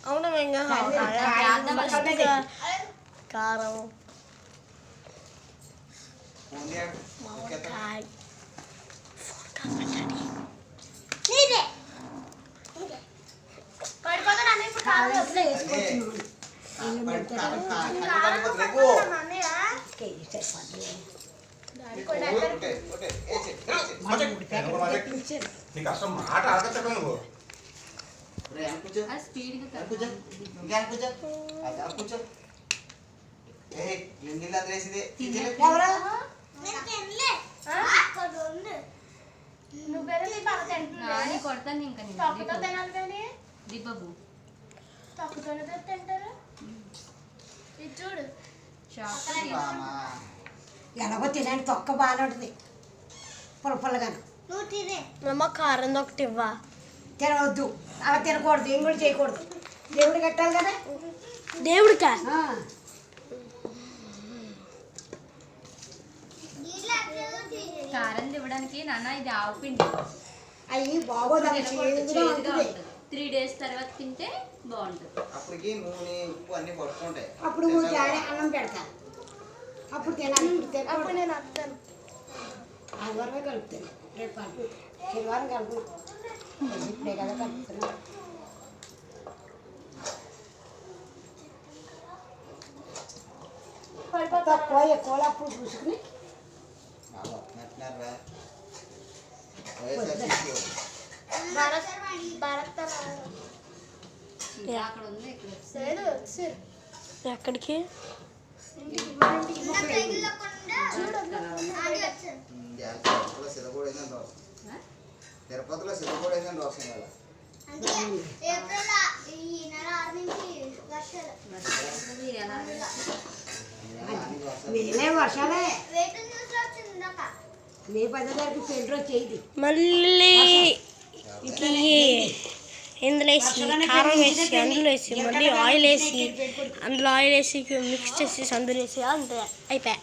అవును కారం నీకు అసలు మాట ఆగచ్చడం నువ్వు కొడతాను ఇంకా దిబ్బు చూడు ఎలాగో తినండి తొక్క బాగానే ఉంటుంది పుల్లగాను అమ్మ కారం ఒకటి ఇవ్వా తినవద్దు అలా తినకూడదు ఏం కూడా చేయకూడదు దేవుడు కట్టాలి కదా దేవుడికా కారం ఇవ్వడానికి నాన్న ఇది ఆవు పిండి అవి బాగోదు 3 days తర్వాత తింటే బాగుంటుంది అప్పటికి నూనె ఉప్పు అన్ని పట్టుకుంటాయి అప్పుడు అన్నం పెడతాను అప్పుడు తినాలి అప్పుడు నేను వస్తాను ఆదివారమే కలుపుతాను రేపు శనివారం కలుపు ఇప్పుడే కదా కలుపుతున్నాను తక్కువ ఎక్కువ అప్పుడు చూసుకుని అక్కడ ఉంది ఎక్కడికి తిరుపతిలో సిద్ధపడేసిన దోషం కదా మేమే వర్షాలే మే 10 తారీఖు పెళ్లి రోజు చేయది మళ్ళీ ఇందులో వేసి కారం వేసి అందులో వేసి మళ్ళీ ఆయిల్ వేసి అందులో ఆయిల్ వేసి మిక్స్ చేసి అందులో వేసి అంతే అయిపోయా